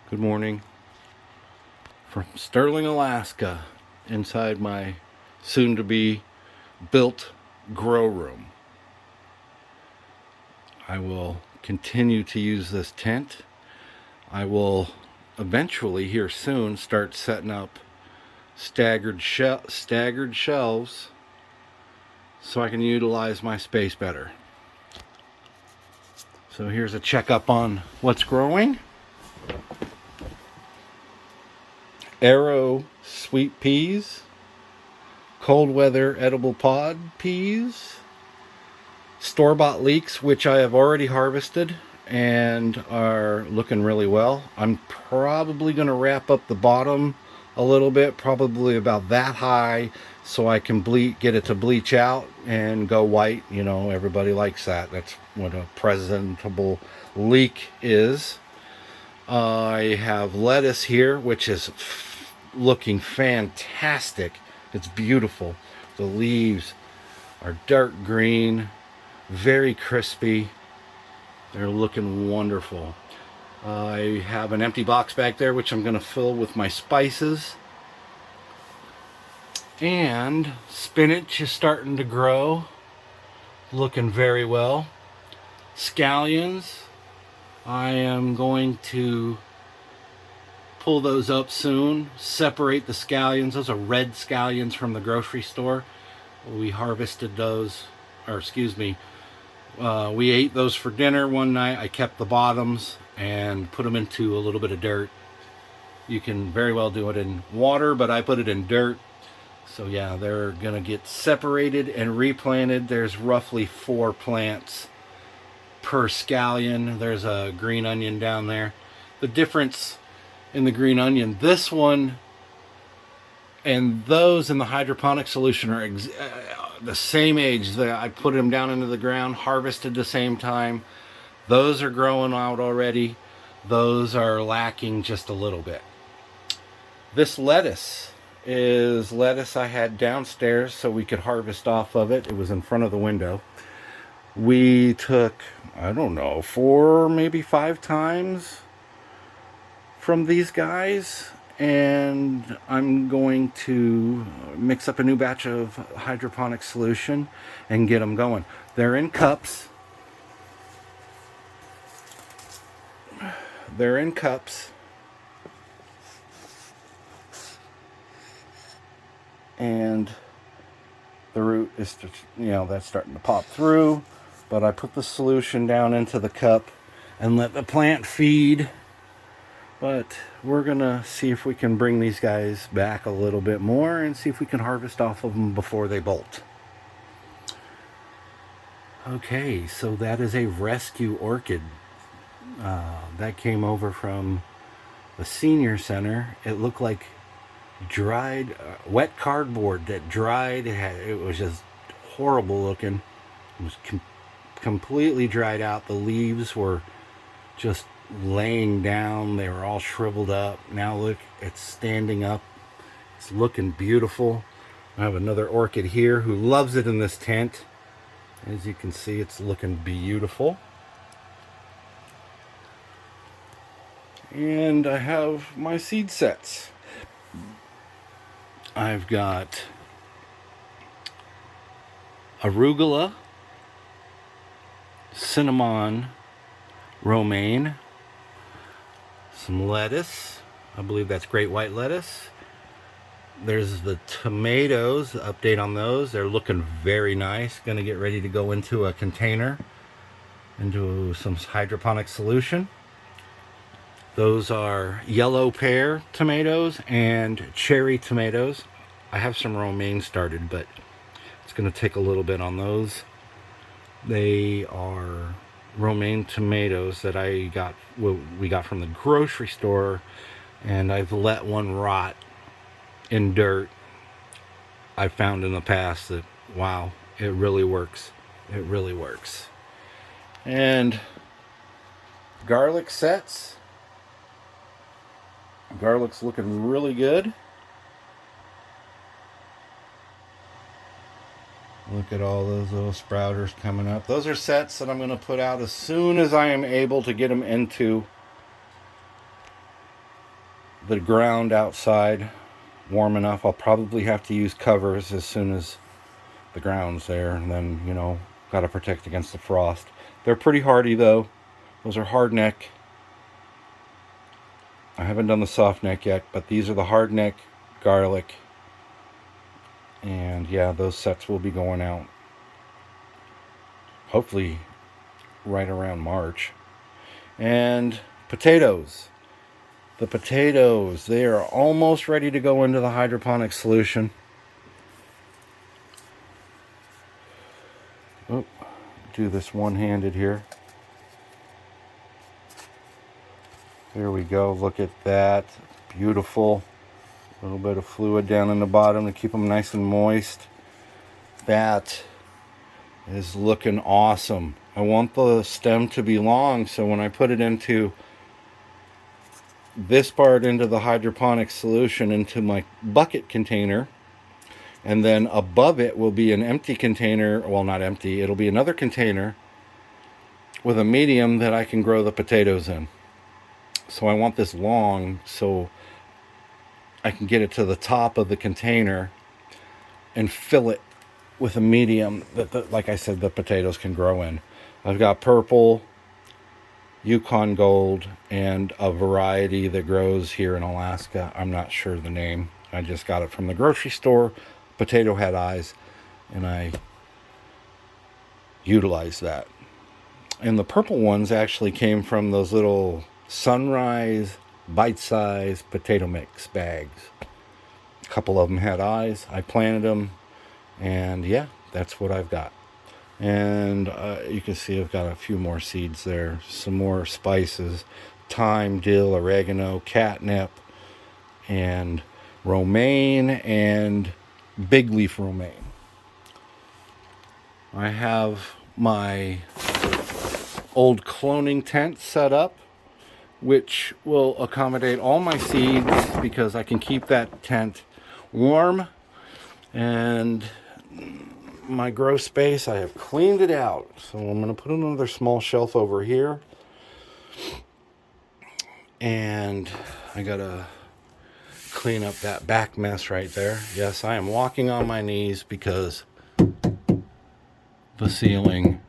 Good morning from Sterling, Alaska, inside my soon to be built grow room. I will continue to use this tent. I will eventually, here soon, start setting up staggered shelves so I can utilize my space better. So here's a checkup on what's growing. Arrow sweet peas, cold weather edible pod peas, store-bought leeks, which I have already harvested and are looking really well. I'm probably going to wrap up the bottom a little bit, probably about that high, so I can get it to bleach out and go white. You know, everybody likes that. That's what a presentable leek is. I have lettuce here, which is looking fantastic. It's beautiful. The leaves are dark green, very crispy. They're looking wonderful. I have an empty box back there, which I'm going to fill with my spices. And spinach is starting to grow, looking very well. Scallions, I am going to pull those up soon, separate the scallions. Those are red scallions from the grocery store. We harvested those, or excuse me, we ate those for dinner one night. I kept the bottoms and put them into a little bit of dirt. You can very well do it in water, but I put it in dirt. So yeah, they're gonna get separated and replanted. There's roughly 4 plants per scallion. There's a green onion down there. The difference in the green onion, this one and those in the hydroponic solution are the same age. I put them down into the ground, harvested the same time. Those are growing out already. Those are lacking just a little bit. This lettuce is lettuce I had downstairs so we could harvest off of it. It was in front of the window. We took, I don't know, 4, maybe 5 times from these guys, and I'm going to mix up a new batch of hydroponic solution and get them going. They're in cups. They're in cups. And the root is, that's starting to pop through. But I put the solution down into the cup and let the plant feed. But we're going to see if we can bring these guys back a little bit more and see if we can harvest off of them before they bolt. Okay, so that is a rescue orchid. That came over from the senior center. It looked like dried, wet cardboard that dried. It was just horrible looking. It was completely dried out. The leaves were just laying down. They were all shriveled up. Now look, it's standing up. It's looking beautiful. I have another orchid here who loves it in this tent. As you can see, it's looking beautiful. And I have my seed sets. I've got arugula, cinnamon, romaine, some lettuce. I believe that's great white lettuce. There's the tomatoes. Update on those. They're looking very nice. Going to get ready to go into a container, into some hydroponic solution. Those are yellow pear tomatoes and cherry tomatoes. I have some romaine started, but it's going to take a little bit on those. They are romaine tomatoes that we got from the grocery store, and I've let one rot in dirt. I found in the past that, wow, it really works. It really works. And garlic sets. Garlic's looking really good. Look at all those little sprouters coming up. Those are sets that I'm going to put out as soon as I am able to get them into the ground outside warm enough. I'll probably have to use covers as soon as the ground's there, and then, you know, got to protect against the frost. They're pretty hardy though. Those are hard neck. I haven't done the soft neck yet, but these are the hard neck garlic. And yeah, those sets will be going out hopefully right around March. And potatoes. The potatoes, they are almost ready to go into the hydroponic solution. Oh, do this one-handed here. There we go. Look at that. Beautiful. A little bit of fluid down in the bottom to keep them nice and moist. That is looking awesome. I want the stem to be long, so when I put it into this part into the hydroponic solution into my bucket container, and then above it will be an empty container. Well, not empty. It'll be another container with a medium that I can grow the potatoes in. So I want this long so I can get it to the top of the container and fill it with a medium that, like I said, the potatoes can grow in. I've got purple, Yukon Gold, and a variety that grows here in Alaska. I'm not sure the name. I just got it from the grocery store. Potato had eyes, and I utilized that. And the purple ones actually came from those little Sunrise bite-sized potato mix bags. A couple of them had eyes. I planted them, and yeah, that's what I've got. And you can see I've got a few more seeds there, some more spices: thyme, dill, oregano, catnip, and romaine, and big leaf romaine. I have my old cloning tent set up, which will accommodate all my seeds because I can keep that tent warm. And my grow space, I have cleaned it out. So I'm going to put another small shelf over here. And I got to clean up that back mess right there. Yes, I am walking on my knees because the ceiling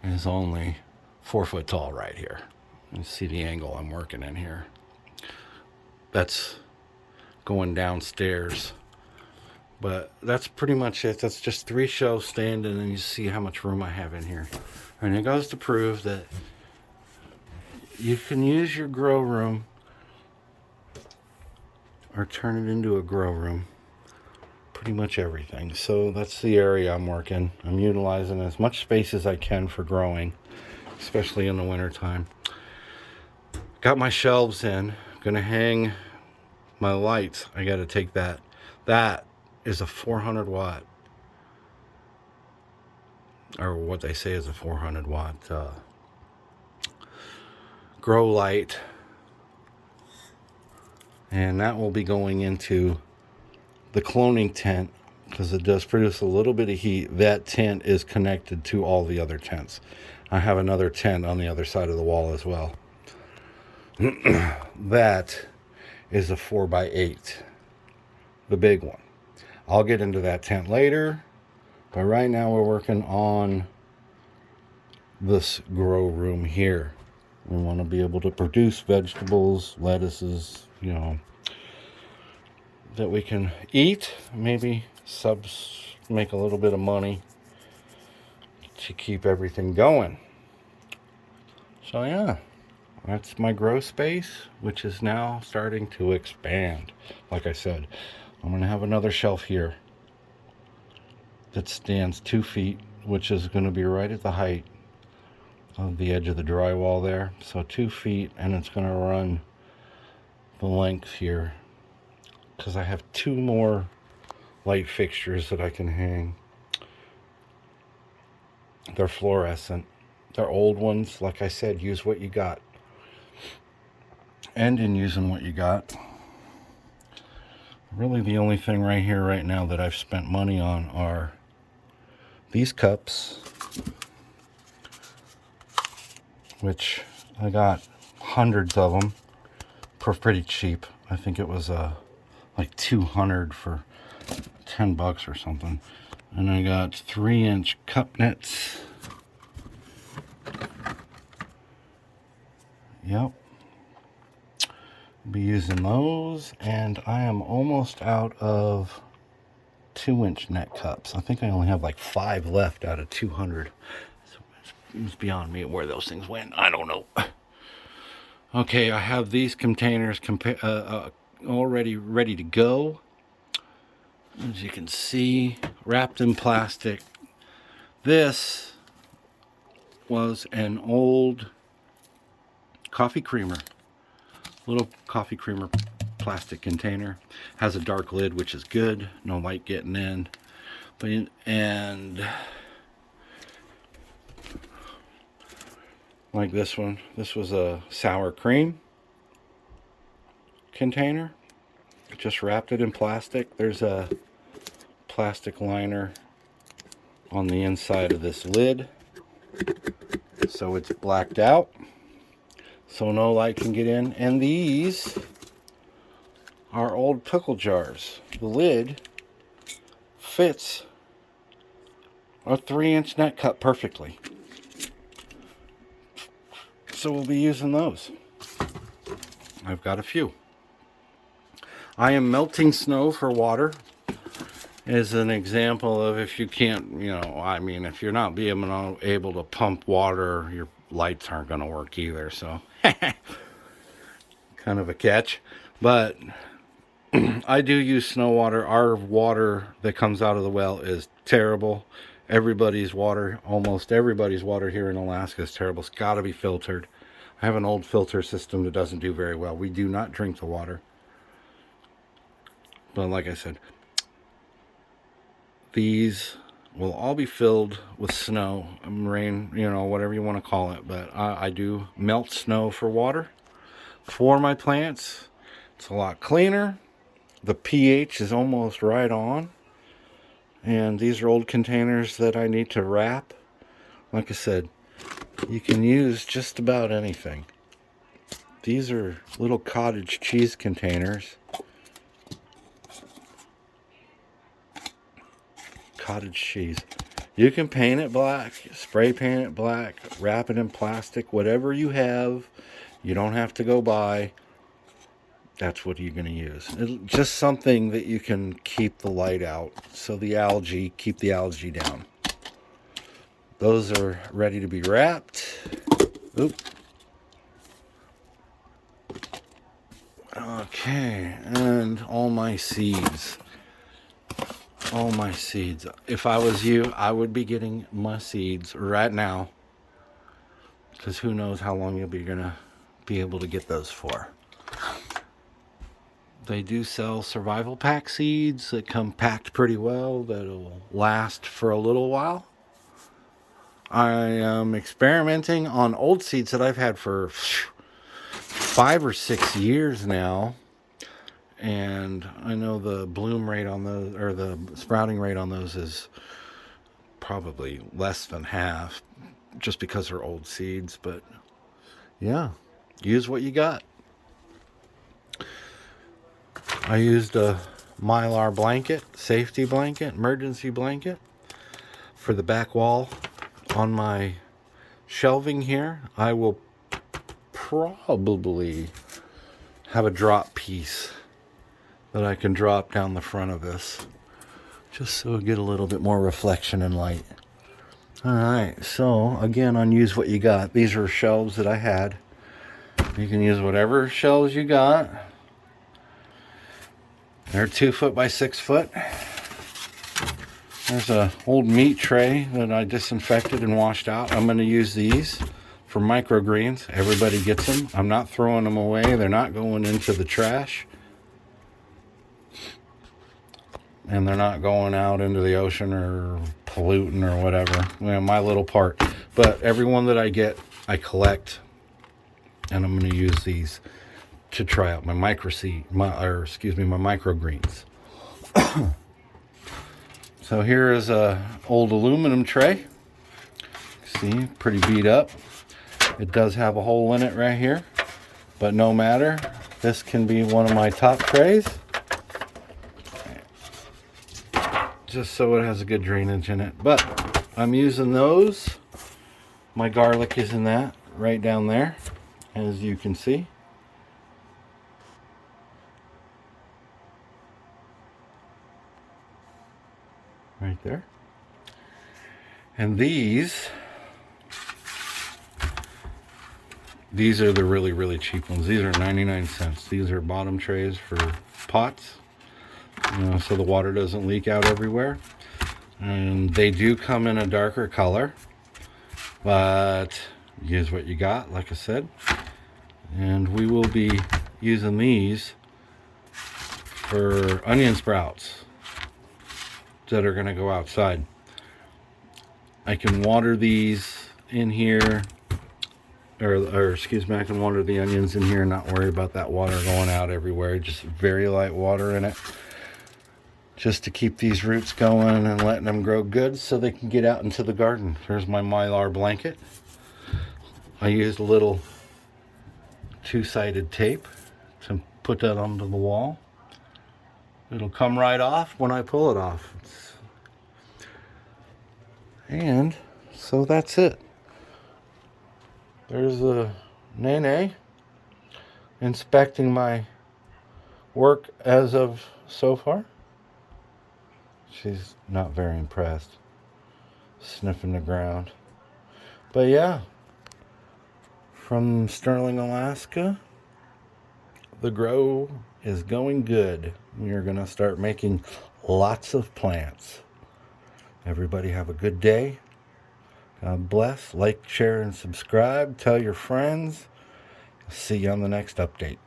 is only 4 foot tall right here. You see the angle I'm working in here. That's going downstairs. But that's pretty much it. That's just 3 shelves standing, and you see how much room I have in here. And it goes to prove that you can use your grow room or turn it into a grow room. Pretty much everything. So that's the area I'm working. I'm utilizing as much space as I can for growing, especially in the wintertime. Got my shelves in. Gonna hang my lights. I gotta take that. That is a 400 watt, or what they say is a 400 watt grow light, and that will be going into the cloning tent because it does produce a little bit of heat. That tent is connected to all the other tents. I have another tent on the other side of the wall as well. That is a 4x8, the big one. I'll get into that tent later, but right now we're working on this grow room here. We want to be able to produce vegetables, lettuces, you know, that we can eat. Maybe subs make a little bit of money to keep everything going. So yeah, that's my grow space, which is now starting to expand. Like I said, I'm going to have another shelf here that stands 2 feet, which is going to be right at the height of the edge of the drywall there. So 2 feet, and it's going to run the length here because I have 2 more light fixtures that I can hang. They're fluorescent. They're old ones. Like I said, use what you got. And in using what you got, really the only thing right here right now that I've spent money on are these cups, which I got hundreds of them for pretty cheap. I think it was like 200 for 10 bucks or something. And I got 3-inch cup nets. Yep. Be using those, and I am almost out of 2-inch net cups. I think I only have like 5 left out of 200. So it's beyond me where those things went. I don't know. Okay, I have these containers already ready to go. As you can see, wrapped in plastic. This was an old coffee creamer. Little coffee creamer plastic container. Has a dark lid, which is good. No light getting in. And like this one. This was a sour cream container. Just wrapped it in plastic. There's a plastic liner on the inside of this lid, so it's blacked out, so no light can get in. And these are old pickle jars. The lid fits a 3-inch net cup perfectly, so we'll be using those. I've got a few. I am melting snow for water as an example of if you can't, if you're not being able to pump water, your lights aren't going to work either. So kind of a catch. But I do use snow water. Our water that comes out of the well is terrible. Everybody's water, almost everybody's water here in Alaska is terrible. It's got to be filtered. I have an old filter system that doesn't do very well. We do not drink the water. But like I said, these will all be filled with snow, rain, whatever you want to call it. But I do melt snow for water for my plants. It's a lot cleaner. The pH is almost right on. And these are old containers that I need to wrap. Like I said, you can use just about anything. These are little cottage cheese containers. Cottage cheese. You can paint it black, spray paint it black, wrap it in plastic, whatever you have. You don't have to go buy. That's what you're going to use. Just something that you can keep the light out, so keep the algae down. Those are ready to be wrapped. Oop. Okay, and all my seeds. All my seeds. If I was you, I would be getting my seeds right now, because who knows how long you'll be gonna be able to get those for. They do sell survival pack seeds that come packed pretty well, that'll last for a little while. I am experimenting on old seeds that I've had for 5 or 6 years now. And I know the bloom rate on those, or the sprouting rate on those, is probably less than half, just because they're old seeds. But yeah, use what you got. I used a Mylar blanket, safety blanket, emergency blanket for the back wall on my shelving here. I will probably have a drop piece that I can drop down the front of this, just so I get a little bit more reflection and light. Alright, so again, on use what you got. These are shelves that I had. You can use whatever shelves you got. They're 2 foot by 6 foot. There's an old meat tray that I disinfected and washed out. I'm going to use these for microgreens. Everybody gets them. I'm not throwing them away. They're not going into the trash. And they're not going out into the ocean or polluting or whatever. My little part. But every one that I get, I collect. And I'm going to use these to try out my microgreens. So here is a old aluminum tray. See, pretty beat up. It does have a hole in it right here, but no matter. This can be one of my top trays, just so it has a good drainage in it. But I'm using those. My garlic is in that right down there, as you can see. Right there. And these are the really cheap ones. These are 99 cents. These are bottom trays for pots, so the water doesn't leak out everywhere. And they do come in a darker color, but use what you got, like I said. And we will be using these for onion sprouts that are going to go outside. I can water these in here, or excuse me, I can water the onions in here and not worry about that water going out everywhere. Just very light water in it, just to keep these roots going and letting them grow good so they can get out into the garden. Here's my Mylar blanket. I used a little two-sided tape to put that onto the wall. It'll come right off when I pull it off. And so that's it. There's a Nene inspecting my work as of so far. She's not very impressed, sniffing the ground. But yeah, from Sterling, Alaska, the grow is going good. We are going to start making lots of plants. Everybody have a good day. God bless. Like, share, and subscribe. Tell your friends. See you on the next update.